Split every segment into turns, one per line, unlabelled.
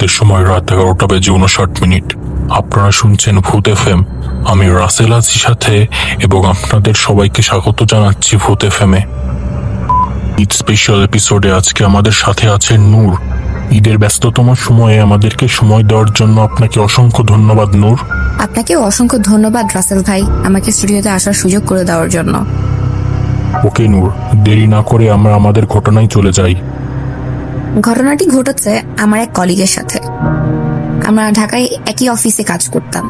ঘড়িতে সময় রাত 11:59। আপনারা শুনছেন ভূত এফএম। আমি রাসেল আছি সাথে, এবং আপনাদের সবাইকে স্বাগত জানাচ্ছি ভূত এফএমে। ঈদ স্পেশাল এপিসোডে আজকে আমাদের সাথে আছে নূর। ঈদের ব্যস্ততম সময়ে আমাদেরকে সময় দেওয়ার জন্য আপনাকে অসংখ্য ধন্যবাদ নূর।
আপনাকে অসংখ্য ধন্যবাদ রাসেল ভাই, আমাকে স্টুডিওতে আসার সুযোগ করে দেওয়ার জন্য।
ওকে নূর, দেরি না করে আমরা আমাদের ঘটনায় চলে যাই।
ঘটনাটি ঘটেছে আমার এক কলিগের সাথে। আমরা ঢাকায় একই অফিসে কাজ করতাম।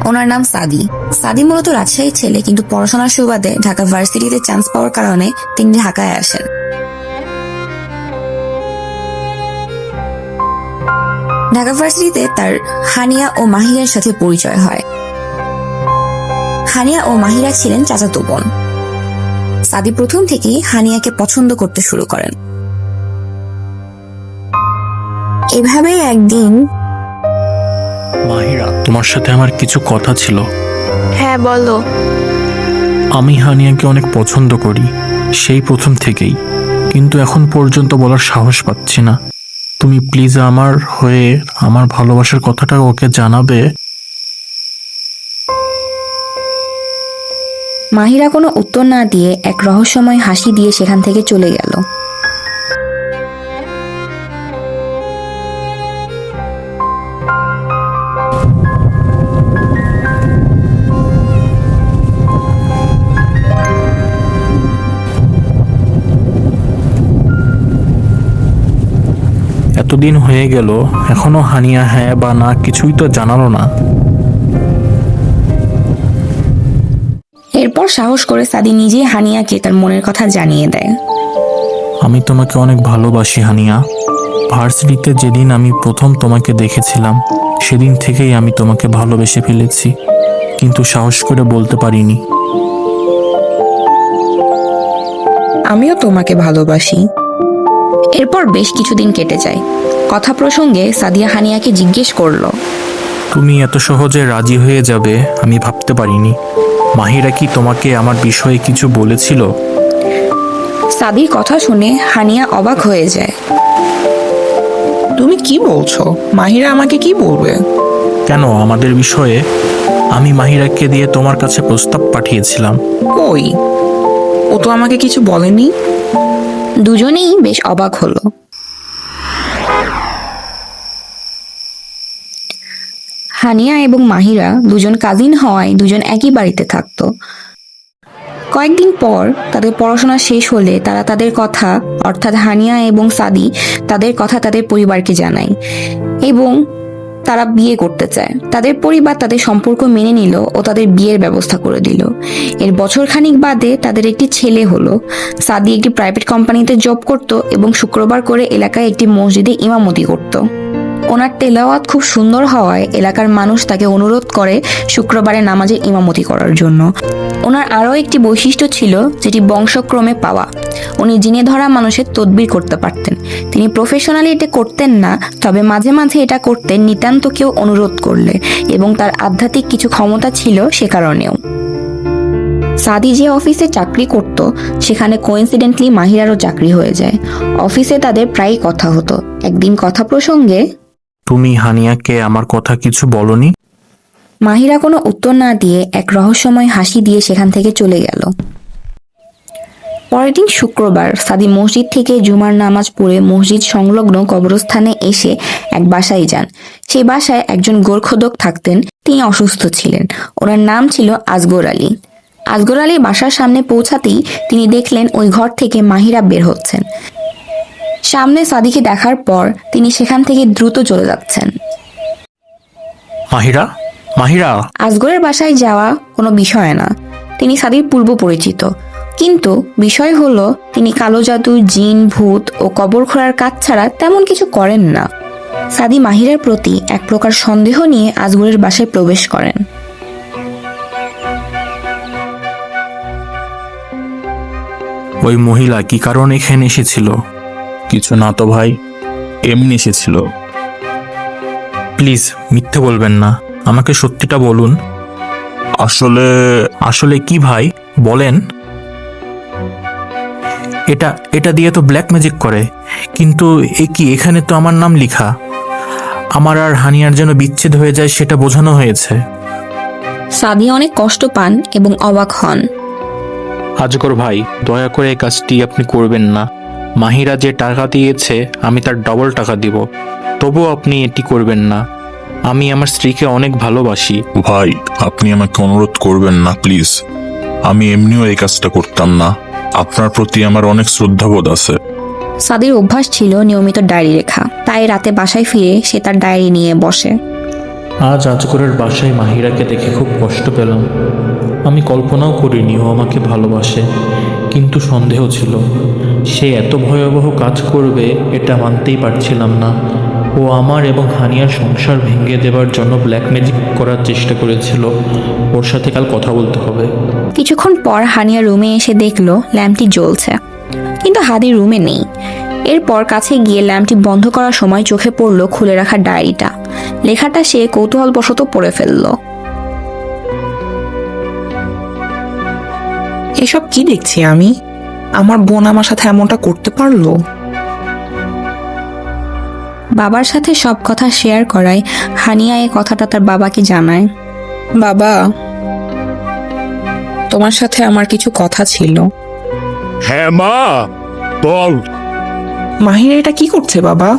ওনার নাম সাদি। সাদি মূলত রাজশাহীর ছেলে, কিন্তু পড়াশোনার সুবাদে ঢাকা ভার্সিটিতে চান্স পাওয়ার কারণে তিনি ঢাকায় আসেন। ঢাকা ভার্সিটিতে তার হানিয়া ও মাহিরার সাথে পরিচয় হয়। হানিয়া ও মাহিরা ছিলেন চাচাতো বোন। সাদি প্রথম থেকেই হানিয়াকে পছন্দ করতে শুরু করেন। এভাবেই একদিন।
মাহিরা, তোমার সাথে আমার কিছু কথা ছিল।
হ্যাঁ বলো।
আমি হানিয়াকে অনেক পছন্দ করি, সেই প্রথম থেকেই, কিন্তু এখন পর্যন্ত বলার সাহস পাচ্ছি না। তুমি প্লিজ আমার হয়ে আমার ভালোবাসার কথাটা ওকে জানাবে।
মাহিরা কোনো উত্তর না দিয়ে এক রহস্যময় হাসি দিয়ে সেখান থেকে চলে গেল।
এতদিন হয়ে গেল, এখনো হানিয়া হ্যাঁ বা না কিছুই তো জানালো না।
এরপর সাহস করে সাদি নিজেই হানিয়াকে তার মনের কথা জানিয়ে দেয়।
আমি তোমাকে অনেক ভালোবাসি হানিয়া। ভার্সিটিতে যেদিন আমি প্রথম তোমাকে দেখেছিলাম, সেদিন থেকেই আমি তোমাকে ভালোবেসে ফেলেছি, কিন্তু সাহস করে বলতে পারিনি।
আমিও তোমাকে ভালোবাসি। এরপর বেশ কিছুদিন কেটে যায়। কথা প্রসঙ্গে সাদিয়া হানিয়াকে জিজ্ঞেস করলো,
তুমি এত সহজে রাজি হয়ে যাবে আমি ভাবতে পারিনি। মাহিরা কি তোমাকে আমার বিষয়ে কিছু বলেছিল?
সাদির কথা শুনে হানিয়া অবাক হয়ে যায়।
তুমি কি বলছো? মাহিরা আমাকে কি বলবে?
কেন আমাদের বিষয়ে? আমি মাহিরাকে দিয়ে তোমার কাছে প্রস্তাব পাঠিয়েছিলাম।
কই, ও তো আমাকে কিছু বলেনি।
দুজনেই বেশ অবাক হলো। হানিয়া এবং মাহিরা দুজন কাজিন হওয়ায় দুজন একই বাড়িতে থাকতো। কয়েকদিন পর তাদের পড়াশোনা শেষ হলে তারা তাদের কথা, অর্থাৎ হানিয়া এবং সাদি তাদের কথা তাদের পরিবারকে জানায় এবং তারা বিয়ে করতে চায়। তাদের পরিবার তাদের সম্পর্ক মেনে নিল ও তাদের বিয়ের ব্যবস্থা করে দিল। এর বছরখানিক বাদে তাদের একটি ছেলে হলো। সাদি একটি প্রাইভেট কোম্পানিতে জব করত এবং শুক্রবার করে এলাকায় একটি মসজিদে ইমামতি করত। ওনার তেলাওয়াত খুব সুন্দর হওয়ায় এলাকার মানুষ তাকে অনুরোধ করে শুক্রবারে নামাজে ইমামতি করার জন্য। ওনার আরও একটি বৈশিষ্ট্য ছিল, যেটি বংশক্রমে পাওয়া। উনি জিনে ধরা মানুষের তদবির করতে পারতেন। তিনি প্রফেশনালি এটা করতেন না, তবে মাঝে মাঝে এটা করতেন নিতান্ত কেউ অনুরোধ করলে, এবং তার আধ্যাত্মিক কিছু ক্ষমতা ছিল সে কারণেও। সাদি যে অফিসে চাকরি করত সেখানে কোইন্সিডেন্টলি মাহিরারও চাকরি হয়ে যায়। অফিসে তাদের প্রায়ই কথা হতো। একদিন কথা প্রসঙ্গে,
তুমি হানিয়াকে আমার কথা কিছু বলনি?
মাহিরা কোনো উত্তর না দিয়ে এক রহস্যময় হাসি দিয়ে সেখান থেকে চলে গেল। পরের দিন শুক্রবার সাদি মসজিদ থেকে জুমার নামাজ পড়ে মসজিদ সংলগ্ন কবরস্থানে এসে এক বাসায় যান। সেই বাসায় একজন গোরখোদক থাকতেন। তিনি অসুস্থ ছিলেন। ওনার নাম ছিল আসগর আলী। আসগর আলী বাসার সামনে পৌঁছাতেই তিনি দেখলেন ওই ঘর থেকে মাহিরা বের হচ্ছেন। সামনে সাদিকে দেখার পর তিনি সেখান থেকে দ্রুত চলে যাচ্ছেন।
মাহিরা, মাহিরা!
আসগরের বাসায় যাওয়া কোনো বিষয় না, তিনি সাদির পূর্ব পরিচিত। কিন্তু বিষয় হলো, তিনি কালো জাদু, জিন, ভূত ও কবর খোঁড়ার কাজ ছাড়া তেমন কিছু করেন না। সাদি মাহিরার প্রতি এক প্রকার সন্দেহ নিয়ে আসগরের বাসায় প্রবেশ করেন।
ওই মহিলা কি কারণে এখানে এসেছিল?
কিছু না তো ভাই, এমনি এসেছিল।
প্লিজ মিথ্যে বলবেন না, আমাকে সত্যিটা বলুন।
আসলে
আসলে কি ভাই, বলেন। এটা এটা দিয়ে তো ব্ল্যাক ম্যাজিক করে, কিন্তু এ কি, এখানে তো আমার নাম লেখা। আমার আর হানিয়ার যেন বিচ্ছেদ হয়ে যায় সেটা বোঝানো হয়েছে।
সাদিয়া অনেক কষ্ট পান এবং অবাক হন।
আজগর ভাই, দয়া করে এই কাজটি আপনি করবেন না। মাহিরা যে টাকা দিয়েছে আমি তার ডবল টাকা দিব, তবুও আপনি এটি করবেন না। আমি আমার স্ত্রীকে অনেক ভালোবাসি।
ভাই, আপনি আমাকে অনুরোধ করবেন না প্লিজ। আমি এমনিও এই কাজটা করতাম না। আপনার প্রতি আমার অনেক শ্রদ্ধাবোধ আছে।
সাদির অভ্যাস ছিল নিয়মিত ডায়েরি লেখা, তাই রাতে বাসায় ফিরে সে তার ডায়েরি নিয়ে বসে।
আজ আজগরের বাসায় মাহিরাকে দেখে খুব কষ্ট পেলাম। আমি কল্পনাও করিনি ও আমাকে ভালোবাসে, কিন্তু সন্দেহ ছিল। সে এত ভয়াবহ কাজ করবে এটা মানতেই পারছিলাম না। ও আমার এবং হানিয়ার সংসার ভেঙে দেবার জন্য ব্ল্যাক ম্যাজিক করার চেষ্টা করেছিল। ওর সাথে কাল কথা বলতে হবে।
কিছুক্ষণ পর হানিয়া রুমে এসে দেখলো ল্যাম্পটি জ্বলছে, কিন্তু হাদি রুমে নেই। এরপর কাছে গিয়ে ল্যাম্পটি বন্ধ করার সময় চোখে পড়ল খুলে রাখা ডায়েরিটা। লেখাটা সে কৌতূহলবশত পড়ে ফেলল।
এসব কি দেখছি আমি? আমার বোন আমার সাথে এমনটা করতে পারলো?
বাবার সাথে সব কথা শেয়ার করায় হানিয়া এই কথাটা তার বাবাকে জানায়।
বাবা, তোমার সাথে আমার কিছু কথা ছিল।
হ্যাঁ মা, বল।
মাহিরা এটা কি করছে বাবা?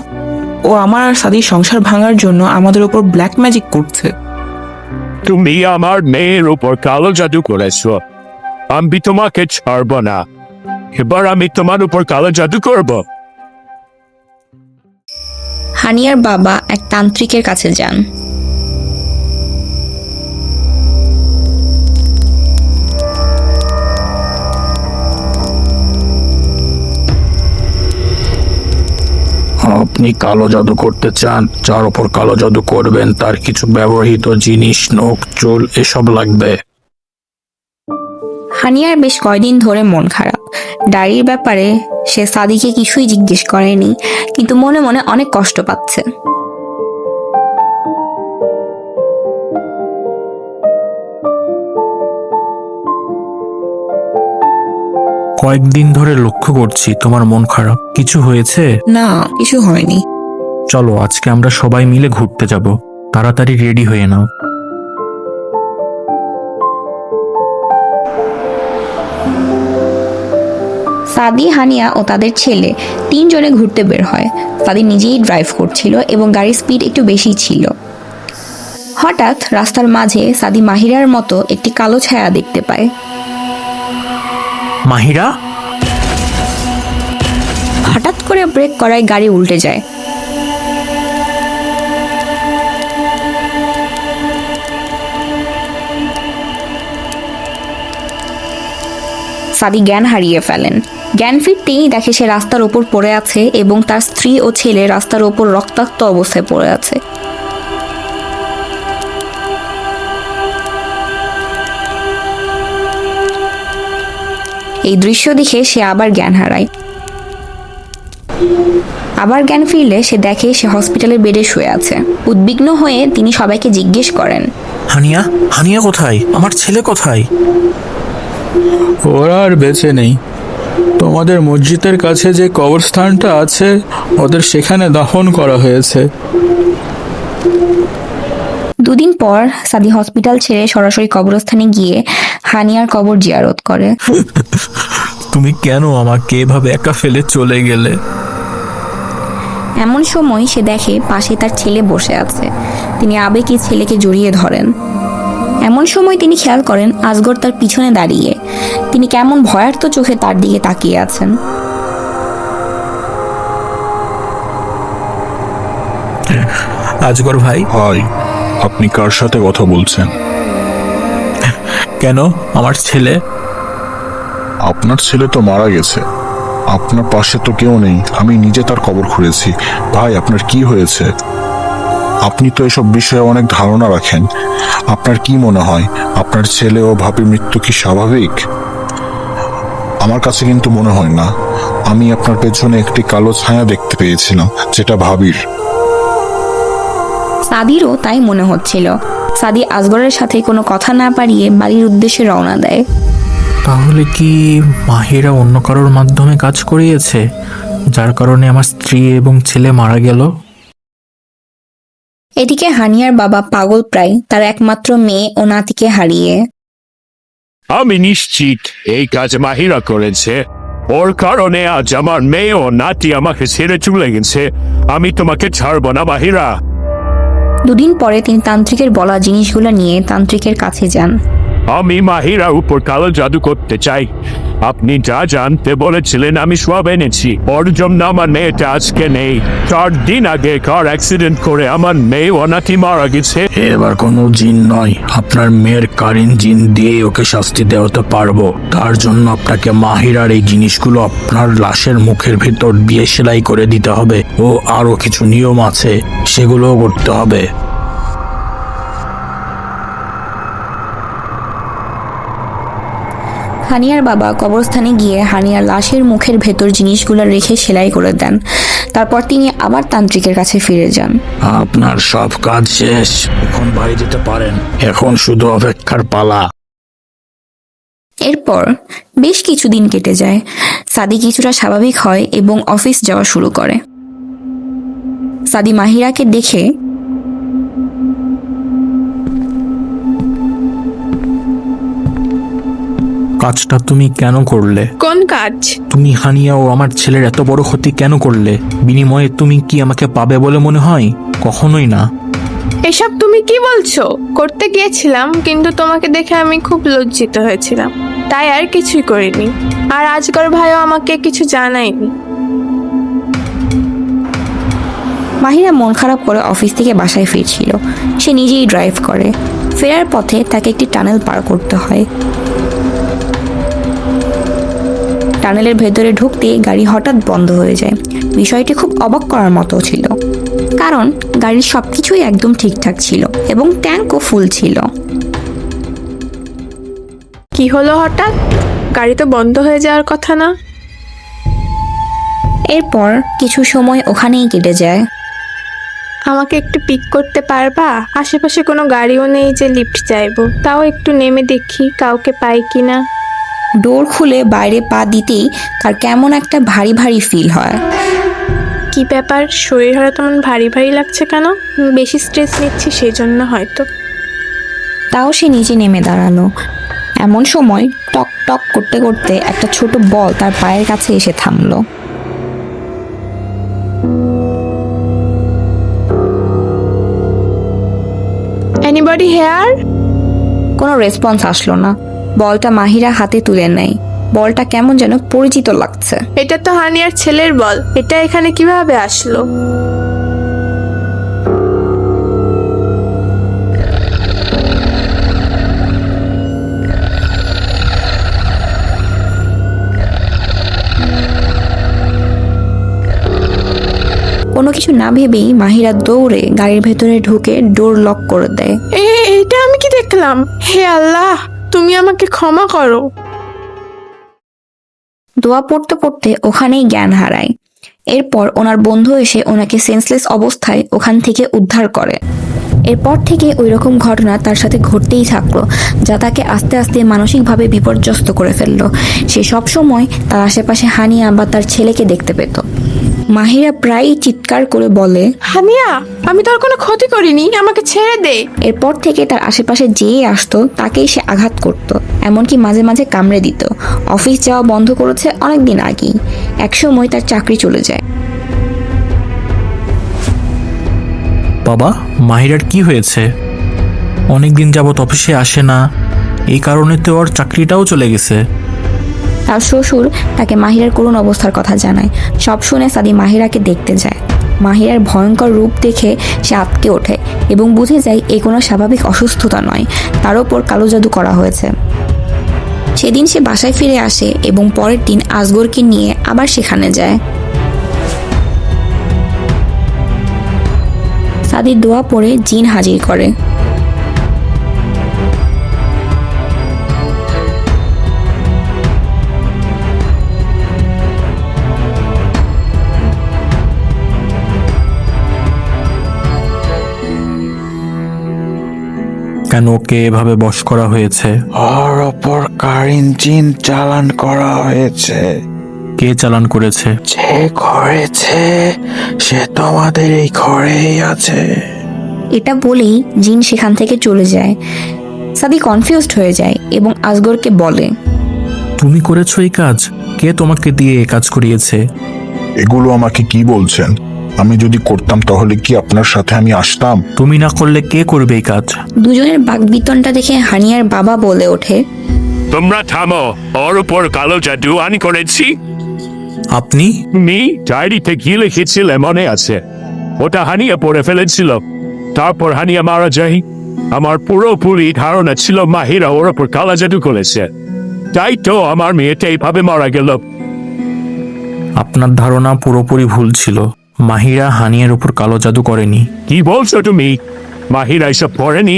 ও আমার আর সাদির সংসার ভাঙার জন্য আমাদের উপর ব্ল্যাক ম্যাজিক করছে।
তুমি আমার মেয়ের উপর কালো জাদু করেছো। আমি তোমাকে ছাড়ব না। এবার আমি তোমার উপর কালো জাদু করব।
হানিয়ার বাবা এক তান্ত্রিকের কাছে যান।
আপনি কালো জাদু করতে চান? যার ওপর কালো জাদু করবেন তার কিছু ব্যবহৃত জিনিস, নখ, চুল এসব লাগবে।
হানিয়ার বেশ কয়দিন ধরে মন খারাপ। ডায়েরির ব্যাপারে সে সাদিকে কিছুই জিজ্ঞেস করেনি, কিন্তু মনে মনে অনেক কষ্ট পাচ্ছে।
কয়েকদিন ধরে লক্ষ্য করছি তোমার মন খারাপ। কিছু হয়েছে?
না, কিছু হয়নি।
চলো আজকে আমরা সবাই মিলে ঘুরতে যাব। তাড়াতাড়ি রেডি হয়ে নাও।
সাদি, হানিয়া ও তাদের ছেলে তিনজনে ঘুরতে বের হয়। সাদি নিজেই ড্রাইভ করছিল এবং গাড়ির স্পিড একটু বেশি ছিল। হঠাৎ রাস্তার মাঝে সাদি মাহিরার মতো একটি কালো ছায়া দেখতে পায়।
মাহিরা?
হঠাৎ করে ব্রেক করায় গাড়ি উল্টে যায়। সাদি জ্ঞান হারিয়ে ফেলেন। জ্ঞান ফিরতেই দেখে সে রাস্তার ওপর পড়ে আছে এবং তার স্ত্রী ও ছেলে রাস্তার ওপর রক্তাক্ত অবস্থায় পড়ে আছে। এই দৃশ্য দেখে সে আবার জ্ঞান হারায়। আবার জ্ঞান ফিরলে সে দেখে সে হসপিটালের বেডে শুয়ে আছে। উদ্বিগ্ন হয়ে তিনি সবাইকে জিজ্ঞেস করেন,
হানিয়া? হানিয়া কোথায়? আমার ছেলে কোথায়?
ওরা আর বেঁচে নেই। তোমাদের মসজিদের কাছে যে কবরস্থানটা আছে ওদের সেখানে দাফন করা হয়েছে।
দুদিন পর সাদি হসপিটাল ছেড়ে সরাসরি কবরস্থানে গিয়ে হানিয়ার কবর জিয়ারত করে।
তুমি কেন আমাকে এভাবে একা ফেলে চলে গেলে?
এমন সময় সে দেখে পাশে তার ছেলে বসে আছে। তিনি আবেগে ছেলেকে জড়িয়ে ধরেন। এমন সময় তিনি খেয়াল করেন আজগর তার পিছনে দাঁড়িয়ে। তিনি কেমন ভয়ার্ত চোখে তার দিকে তাকিয়ে আছেন।
আজগর ভাই?
ভাই, আপনি কার সাথে কথা বলছেন?
কেন? আমার ছেলে?
আপনার ছেলে তো মারা গেছে। আপনার পাশে তো কেউ নেই। আমি নিজে তার কবর খুঁড়েছি। ভাই, আপনার কি হয়েছে? আপনি তো এসব বিষয়ে অনেক ধারণা রাখেন। আপনার কি মনে হয় আপনার ছেলে ও ভাবির মৃত্যু কি স্বাভাবিক? আমার কাছে কিন্তু মনে হয় না। আমি আপনার পেছনে একটি কালো ছায়া দেখতে পেয়েছিলাম, যেটা ভাবির।
সাদিরও তাই মনে হচ্ছিল। সাদি আজগরের সাথে কোনো কথা না পারিয়ে বাড়ির উদ্দেশ্যে রওনা দেয়।
তাহলে কি মাহিরা অন্য কারোর মাধ্যমে কাজ করিয়েছে, যার কারণে আমার স্ত্রী এবং ছেলে মারা গেল?
এদিকে হানিয়ার বাবা পাগল প্রায় তার একমাত্র মেয়ে ও নাতিকে হারিয়ে।
আমি নিশ্চিত এই কাজ মাহিরা করেছে। ওর কারণে আজ আমার মেয়ে ও নাতি আমাকে ছেড়ে চলে গেছে। আমি তোমাকে ছাড়বো না মাহিরা।
দুদিন পরে তিনি তান্ত্রিকের বলা জিনিসগুলো নিয়ে তান্ত্রিকের কাছে যান।
আমি মাহিরার উপর কালো জাদু করতে চাই। আপনি যা জানতে বলেছিলেন আমি সব এনেছি। ওর জন্য আমার মেয়েটা আজকে নেই। 4 দিন আগে কার অ্যাক্সিডেন্ট করে আমার মেয়ে ও নাতি মারা গেছে।
এবার কোনো জিন নয়, আপনার মেয়ের কারেন্ট জিন দিয়ে ওকে শাস্তি দেওয়াতে পারবো। তার জন্য আপনাকে মাহিরার এই জিনিসগুলো আপনার লাশের মুখের ভিতর দিয়ে সেলাই করে দিতে হবে ও আরো কিছু নিয়ম আছে সেগুলোও করতে হবে।
হানিয়ার বাবা কবরস্থানে গিয়ে হানিয়ার লাশের মুখের ভেতর জিনিসগুলো রেখে সেলাই করে দেন। তারপর তিনি আবার তান্ত্রিকের কাছে ফিরে যান।
আপনার সব কাজ শেষ, এখন বাড়ি যেতে পারেন। এখন শুধু অপেক্ষার পালা।
এরপর বেশ কিছুদিন কেটে যায়। সাদি কিছুটা স্বাভাবিক হয় এবং অফিস যাওয়া শুরু করে। সাদি মাহিরাকে দেখে
কাজটা তুমি কেন করলে?
কোন কাজ?
তুমি হানিয়া ও আমার ছেলের এত বড় ক্ষতি কেন করলে? বিনিময়ে তুমি কি আমাকে পাবে বলে মনে হয়? কখনোই না।
এসব তুমি কি বলছো? করতে গিয়েছিলাম, কিন্তু তোমাকে দেখে আমি খুব লজ্জিত হয়েছিলাম, তাই আর কিছুই করিনি। আর আজগর ভাইও আমাকে কিছু জানায়নি।
মাহিরা মন খারাপ করে অফিস থেকে বাসায় ফিরছিল। সে নিজেই ড্রাইভ করে। ফেরার পথে তাকে একটি টানেল পার করতে হয়। টানেলের ভেতরে ঢুকতে গাড়ি হঠাৎ বন্ধ হয়ে যায়। বিষয়টি খুব অবাক করার মতো ছিল, কারণ গাড়ির সবকিছুই একদম ঠিকঠাক ছিল এবং ট্যাঙ্কও ফুল ছিল।
কি হলো হঠাৎ? গাড়ি তো বন্ধ হয়ে যাওয়ার কথা না।
এরপর কিছু সময় ওখানেই কেটে যায়।
আমাকে একটু পিক করতে পারবা? আশেপাশে কোনো গাড়িও নেই যে লিফট চাইবো, তাও একটু নেমে দেখি কাউকে পাই কিনা।
ডোর খুলে বাইরে পা দিতেই তার কেমন একটা ভারী ভারী ফিল হয়।
কি ব্যাপার, শরীর হঠাৎ তেমন ভারী ভারী লাগছে কেন? বেশি স্ট্রেস নিচ্ছি সেই জন্য হয়তো।
তাও সে নিচে নেমে দাঁড়ালো। এমন সময় টক টক করতে করতে একটা ছোট বল তার পায়ের কাছে এসে থামলো।
Anybody hair?
কোনো রেসপন্স আসলো না। বলটা মাহিরা হাতে তুলে নেয়। বলটা কেমন যেন পরিচিত লাগছে।
এটা তো হানিয়ার ছেলের বল, এটা এখানে কিভাবে আসলো?
কোনো কিছু না ভেবেই মাহিরা দৌড়ে গাড়ির ভেতরে ঢুকে ডোর লক করে দেয়।
এটা আমি কি দেখলাম? হে আল্লাহ, তুমি আমাকে ক্ষমা করো।
দোয়া পড়তে পড়তে ওখানেই জ্ঞান হারায়। এরপর ওনার বন্ধু এসে ওনাকে সেন্সলেস অবস্থায় ওখান থেকে উদ্ধার করে। এরপর থেকে ওই রকম ঘটনা তার সাথে ঘটতেই থাকলো, যা তাকে আস্তে আস্তে মানসিকভাবে বিপর্যস্ত করে ফেললো। সে সবসময় তার আশেপাশে হানিয়া বা তার ছেলেকে দেখতে পেত। মাহিরা প্রায়ই চিৎকার করে বলে,
হানিয়া, আমি তোর কোনো ক্ষতি করিনি, আমাকে ছেড়ে দে।
এরপর থেকে তার আশেপাশে যেই আসতো তাকেই সে আঘাত করত, এমনকি মাঝে মাঝে কামড়ে দিত। অফিস যাওয়া বন্ধ করেছে অনেকদিন আগেই। একসময় তার চাকরি চলে যায়।
বাবা, মাহিরার কি হয়েছে? অনেকদিন যাবত অফিসে আসে না, এই কারণে তো ওর চাকরিটাও চলে গেছে।
তার শ্বশুর তাকে মাহিরার করুণ অবস্থার কথা জানায়। সব শুনে সাদি মাহিরাকে দেখতে যায়। মাহিরার ভয়ঙ্কর রূপ দেখে সে আঁতকে ওঠে এবং বুঝে যায় এই কোনো স্বাভাবিক অসুস্থতা নয়, তার ওপর কালো জাদু করা হয়েছে। সেদিন সে বাসায় ফিরে আসে এবং পরের দিন আসগরকে নিয়ে আবার সেখানে যায়। সাদি দোয়া পড়ে জিন হাজির করে।
কেন ওকে এভাবে বশ করা হয়েছে?
ওর ওপর কারেন্ট জিন চালান করা হয়েছে।
কে চালান করেছে?
যে করেছে সে তোমাদের এই ঘরেই আছে।
এটা বলেই জিন সেখান থেকে চলে যায়। সাদি কনফিউজড হয়ে যায় এবং আসগরকে বলে,
তুমি করেছো এই কাজ? কে তোমাকে দিয়ে এই কাজ করিয়েছে?
এগুলো আমাকে কি বলছেন? আমি যদি করতাম তাহলে কি আপনার সাথে আমি আসতাম?
তুমি না করলে কে করবে এই কাজ?
দুজনের বাকবিতণ্ডা দেখে হানিয়ার বাবা বলে ওঠে,
তোমরা থামো, ওর উপর কালো জাদু আমি করেছি।
আপনি?
তুমি ডায়েরিতে কি লিখেছিলে মনে আছে? ওটা হানিয়া পড়ে ফেলেছিল, তারপর হানিয়া মারা যায়। আমার পুরোপুরি ধারণা ছিল মাহিরা ওর উপর কালো জাদু করেছে, তাই তো আমার মেয়েটা এইভাবে মারা গেল।
আপনার ধারণা পুরোপুরি ভুল ছিল। মাহিরা হানিয়ার উপর কালো জাদু করেনি।
কি বলছো তুমি? মাহিরা এসব করেনি।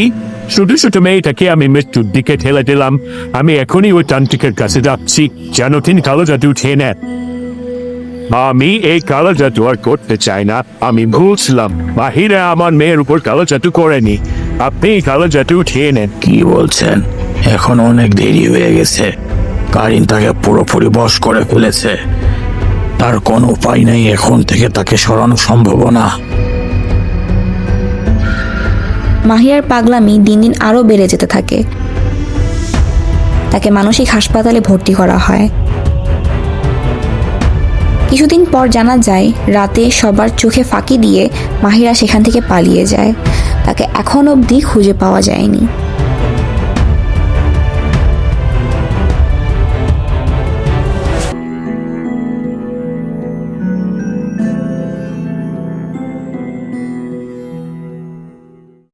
শুধু শুধু মেয়েটাকে আমি মৃত্যুর দিকে ঠেলে দিলাম। আমি এখনই ওই তান্ত্রিকের কাছে যাচ্ছি, যেন তিনি কালো জাদু উঠিয়ে নেন। আমি এই কালো জাদু আর করতে চাই না। আমি ভুলছিলাম, মাহিরা আমার মেয়ের উপর কালো জাদু করেনি। আপনি এই কালো জাদু উঠিয়ে নেন।
কি বলছেন? এখন অনেক দেরি হয়ে গেছে। কারিন তাকে পুরোপুরি বশ করে ফেলেছে। তার কোনো উপায় নেই, এখন থেকে তাকে সরানো সম্ভব না।
মাহিরার পাগলামি দিন দিন আরও বেড়ে যেতে থাকে। তাকে মানসিক হাসপাতালে ভর্তি করা হয়। কিছুদিন পর জানা যায় রাতে সবার চোখে ফাঁকি দিয়ে মাহিরা সেখান থেকে পালিয়ে যায়। তাকে এখন অবধি খুঁজে পাওয়া যায়নি।